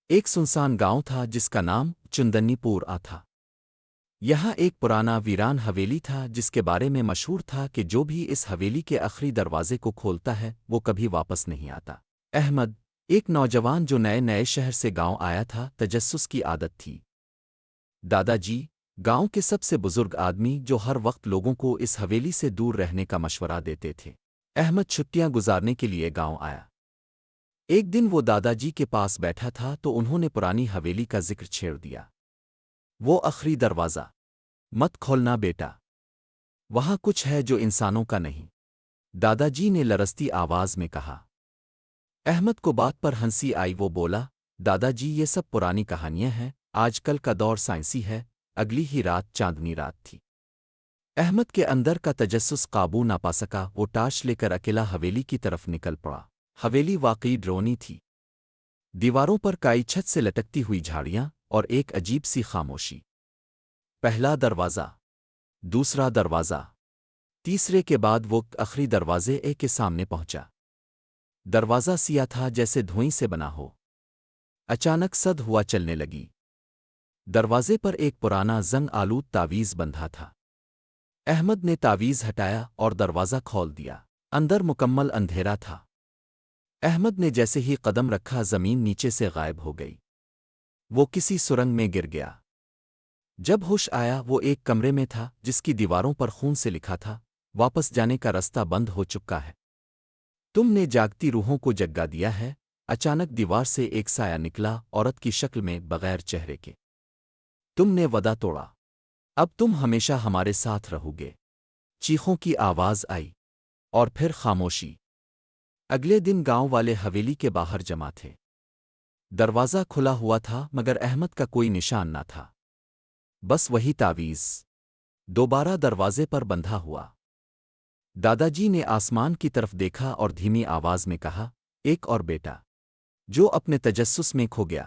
ایک سنسان گاؤں تھا جس کا نام چندنی پور تھا۔ یہاں ایک پرانا ویران حویلی تھا جس کے بارے میں مشہور تھا کہ جو بھی اس حویلی کے آخری دروازے کو کھولتا ہے وہ کبھی واپس نہیں آتا۔ احمد، ایک نوجوان جو نئے نئے شہر سے گاؤں آیا تھا، تجسس کی عادت تھی۔ دادا جی، گاؤں کے سب سے بزرگ آدمی جو ہر وقت لوگوں کو اس حویلی سے دور رہنے کا مشورہ دیتے تھے۔ احمد چھٹیاں گزارنے کے لیے گاؤں آیا۔ ایک دن وہ دادا جی کے پاس بیٹھا تھا تو انہوں نے پرانی حویلی کا ذکر چھیڑ دیا۔ وہ آخری دروازہ مت کھولنا بیٹا، وہاں کچھ ہے جو انسانوں کا نہیں، دادا جی نے لرزتی آواز میں کہا۔ احمد کو بات پر ہنسی آئی، وہ بولا، دادا جی یہ سب پرانی کہانیاں ہیں، آج کل کا دور سائنسی ہے، اگلی ہی رات چاندنی رات تھی۔ احمد کے اندر کا تجسس قابو نہ پا سکا، وہ ٹارچ لے کر اکیلا حویلی کی طرف نکل پڑا۔ حویلی واقعی ڈرونی تھی۔ دیواروں پر کائی، چھت سے لٹکتی ہوئی جھاڑیاں اور ایک عجیب سی خاموشی۔ پہلا دروازہ، دوسرا دروازہ، تیسرے کے بعد وہ آخری دروازے کے سامنے پہنچا۔ دروازہ سیاہ تھا جیسے دھوئیں سے بنا ہو۔ اچانک صد ہوا چلنے لگی۔ دروازے پر ایک پرانا زنگ آلود تعویذ بندھا تھا۔ احمد نے تعویذ ہٹایا اور دروازہ کھول دیا۔ اندر مکمل اندھیرا تھا۔ احمد نے جیسے ہی قدم رکھا، زمین نیچے سے غائب ہو گئی۔ وہ کسی سرنگ میں گر گیا۔ جب ہوش آیا، وہ ایک کمرے میں تھا جس کی دیواروں پر خون سے لکھا تھا، واپس جانے کا رستہ بند ہو چکا ہے، تم نے جاگتی روحوں کو جگا دیا ہے۔ اچانک دیوار سے ایک سایہ نکلا، عورت کی شکل میں، بغیر چہرے کے۔ تم نے وعدہ توڑا، اب تم ہمیشہ ہمارے ساتھ رہو گے۔ چیخوں کی آواز آئی اور پھر خاموشی۔ اگلے دن گاؤں والے حویلی کے باہر جمع تھے۔ دروازہ کھلا ہوا تھا مگر احمد کا کوئی نشان نہ تھا، بس وہی تعویذ دوبارہ دروازے پر بندھا ہوا۔ دادا جی نے آسمان کی طرف دیکھا اور دھیمی آواز میں کہا، ایک اور بیٹا، جو اپنے تجسس میں کھو گیا۔